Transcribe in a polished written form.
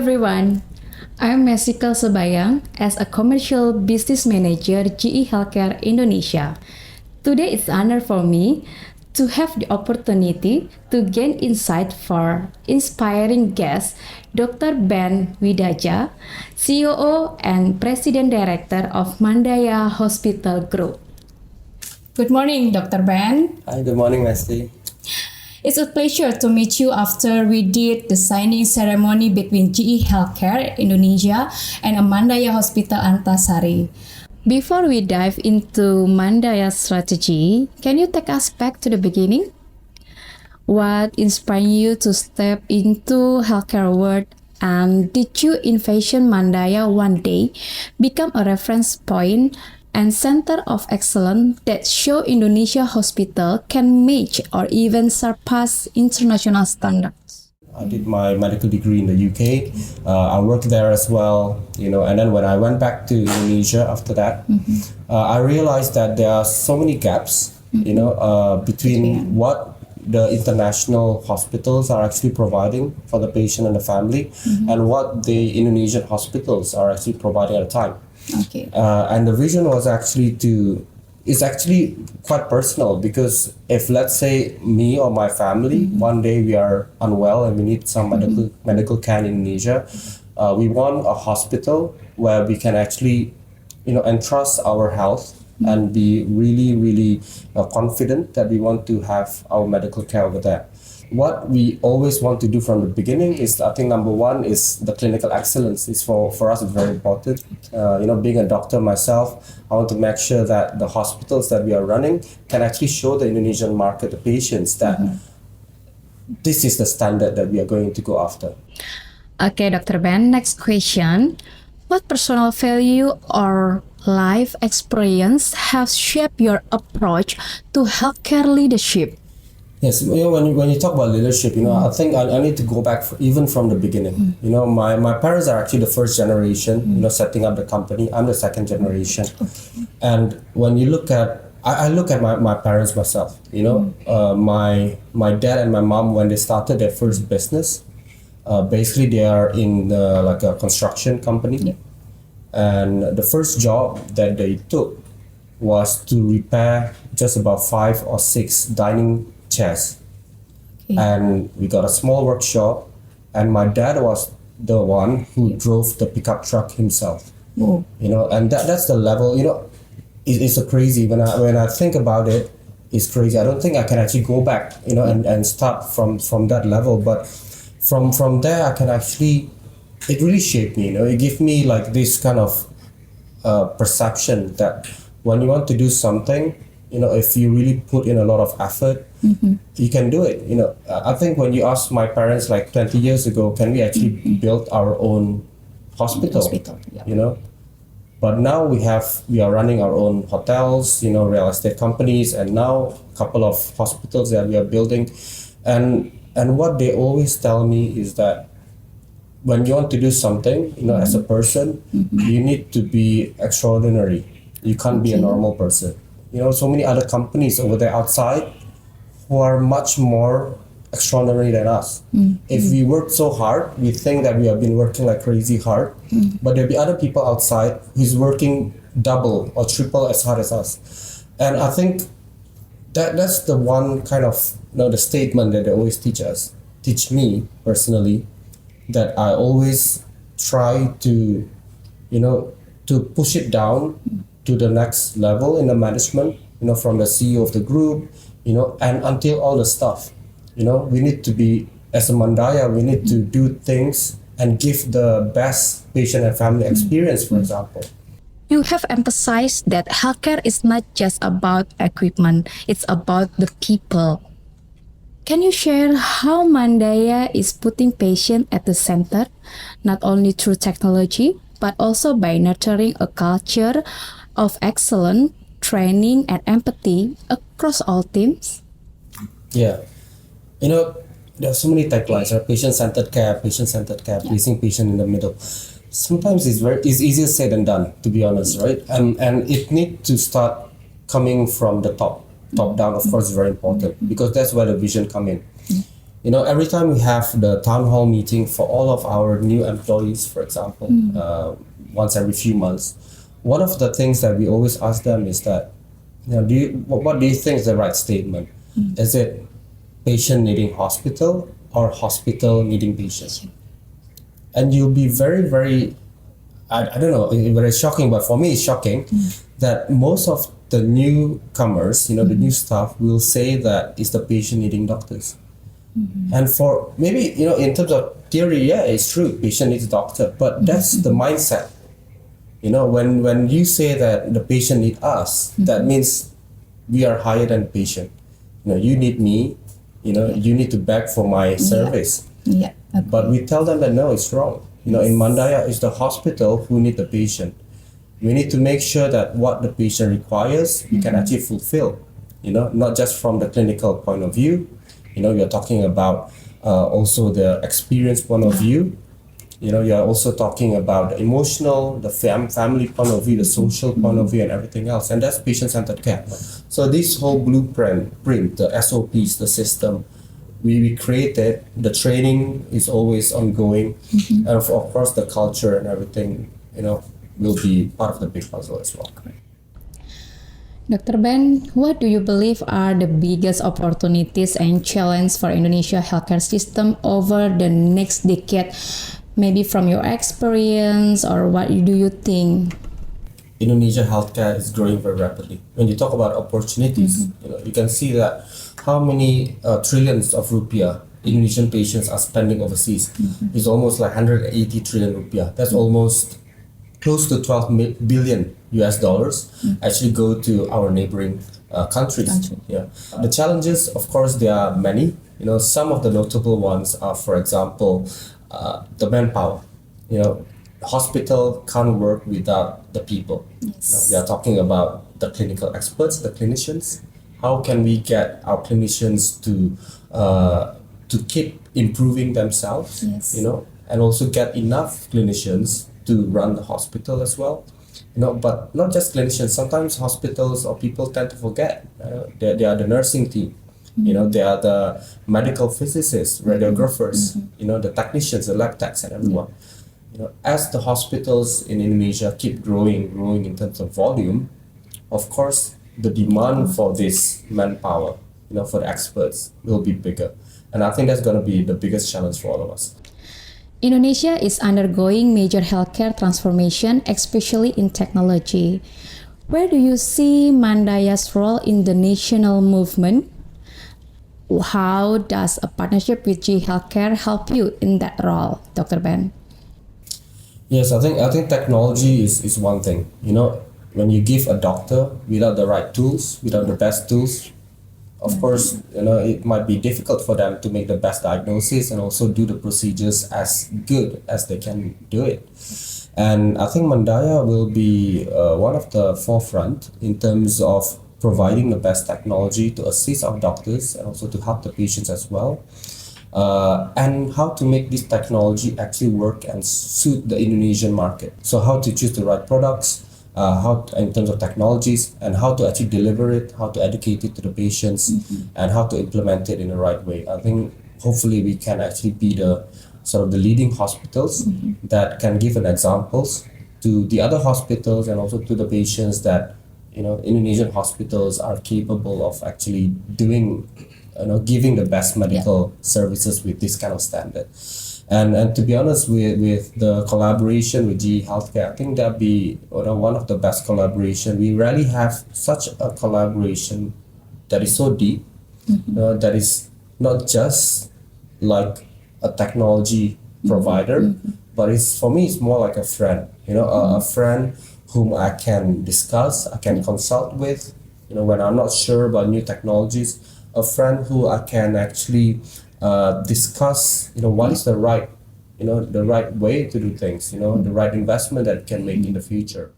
everyone. I'm Messikel Sebayang as a commercial business manager GE Healthcare Indonesia. Today it's an honor for me to have the opportunity to gain insight for inspiring guest Dr. Ben Widaja, COO and President Director of Mandaya Hospital Group. Good morning, Dr. Ben. Hi, good morning, Messi. It's a pleasure to meet you after we did the signing ceremony between GE Healthcare Indonesia and Mandaya Hospital Antasari. Before we dive into Mandaya's strategy, can you take us back to the beginning? What inspired you to step into healthcare world, and did you envision Mandaya one day become a reference point and center of excellence that show Indonesia hospital can match or even surpass international standards? I did my medical degree in the UK. I worked there as well, and then when I went back to Indonesia after that, I realized that there are so many gaps, between what the international hospitals are actually providing for the patient and the family and what the Indonesian hospitals are actually providing at a time. Okay. And the vision was it's actually quite personal, because if, let's say, me or my family, one day we are unwell and we need some medical care in Indonesia, we want a hospital where we can actually, entrust our health and be really, really confident that we want to have our medical care over there. What we always want to do from the beginning is, I think, number one is the clinical excellence. Is for us, it's very important. Being a doctor myself, I want to make sure that the hospitals that we are running can actually show the Indonesian market, the patients, that this is the standard that we are going to go after. Okay, Dr. Ben, next question. What personal value or life experience has shaped your approach to healthcare leadership? Yes, when you talk about leadership, I think I need to go back even from the beginning. My parents are actually the first generation, setting up the company. I'm the second generation. And when you look at, I look at my parents myself, my dad and my mom, when they started their first business, basically they are in like a construction company. Yeah. And the first job that they took was to repair just about 5 or 6 dining chairs. Okay. And we got a small workshop, and my dad was the one who drove the pickup truck himself. Whoa. And that's the level. It's a crazy, when I think about it, it's crazy. I don't think I can actually go back, and start from that level. But from there, I can actually, it really shaped me. It gave me like this kind of perception that when you want to do something, if you really put in a lot of effort, you can do it. I think when you ask my parents like 20 years ago, can we actually build our own hospital? Yeah. But now we are running our own hotels, real estate companies, and now a couple of hospitals that we are building. And what they always tell me is that when you want to do something, as a person, you need to be extraordinary. You can't be a normal person. So many other companies over there outside who are much more extraordinary than us. If we work so hard, we think that we have been working like crazy hard, but there'll be other people outside who's working double or triple as hard as us. And I think that's the one kind of, the statement that they always teach me personally, that I always try to, to push it down to the next level in the management, from the CEO of the group, and until all the stuff, we need to be, as a Mandaya, we need to do things and give the best patient and family experience, for example. You have emphasized that healthcare is not just about equipment, it's about the people. Can you share how Mandaya is putting patient at the center, not only through technology, but also by nurturing a culture of excellence, training, and empathy across all teams? Yeah. There are so many taglines, right? Patient-centered care, placing patient in the middle. Sometimes it's easier said than done, to be honest, right? And it needs to start coming from the top down. Of course, is very important, because that's where the vision come in. Every time we have the town hall meeting for all of our new employees, for example, once every few months, one of the things that we always ask them is that, what do you think is the right statement? Is it patient needing hospital or hospital needing patient? And you'll be very, very, I don't know, very shocking, but for me it's shocking that most of the newcomers, the new staff will say that it's the patient needing doctors. And for maybe, in terms of theory, yeah, it's true, patient needs a doctor, but that's the mindset. When you say that the patient needs us, that means we are higher than the patient. You need me, you need to beg for my service. Yeah. Okay. But we tell them that no, it's wrong. In Mandaya, it's the hospital who need the patient. We need to make sure that what the patient requires, we can actually fulfill. Not just from the clinical point of view. You're talking about also the experience point of view. You're also talking about the emotional, the family point of view, the social point of view, and everything else. And that's patient-centered care. So this whole blueprint, the SOPs, the system, we created. The training is always ongoing, and of course the culture and everything, will be part of the big puzzle as well. Dr. Ben, what do you believe are the biggest opportunities and challenges for Indonesia healthcare system over the next decade? Maybe from your experience, or what do you think? Indonesia healthcare is growing very rapidly. When you talk about opportunities, you can see that how many trillions of rupiah Indonesian patients are spending overseas. It's almost like 180 trillion rupiah. That's almost close to 12 billion US dollars actually go to our neighboring countries. Yeah. The challenges, of course, there are many. Some of the notable ones are, for example, the manpower. Hospital can't work without the people. Yes. We are talking about the clinical experts, the clinicians. How can we get our clinicians to keep improving themselves? Yes. And also get enough clinicians to run the hospital as well. But not just clinicians. Sometimes hospitals or people tend to forget. They are the nursing team. They are the medical physicists, radiographers. The technicians, the lab techs, and everyone. As the hospitals in Indonesia keep growing in terms of volume, of course, the demand for this manpower, for the experts, will be bigger. And I think that's going to be the biggest challenge for all of us. Indonesia is undergoing major healthcare transformation, especially in technology. Where do you see Mandaya's role in the national movement? How does a partnership with GE Healthcare help you in that role, Dr. Ben? Yes, I think technology is one thing. When you give a doctor without the right tools, without the best tools, of course, it might be difficult for them to make the best diagnosis and also do the procedures as good as they can do it. And I think Mandaya will be one of the forefront in terms of providing the best technology to assist our doctors and also to help the patients as well. And how to make this technology actually work and suit the Indonesian market. So how to choose the right products, in terms of technologies, and how to actually deliver it, how to educate it to the patients, and how to implement it in the right way. I think hopefully we can actually be the sort of the leading hospitals that can give an examples to the other hospitals and also to the patients that Indonesian hospitals are capable of actually doing, giving the best medical services with this kind of standard. And to be honest, with the collaboration with GE Healthcare, I think that'd be one of the best collaboration. We rarely have such a collaboration that is so deep, that is not just like a technology provider, but for me it's more like a friend. A friend whom I can discuss, I can consult with. When I'm not sure about new technologies, a friend who I can actually discuss, what is the right way to do things, the right investment that can make in the future.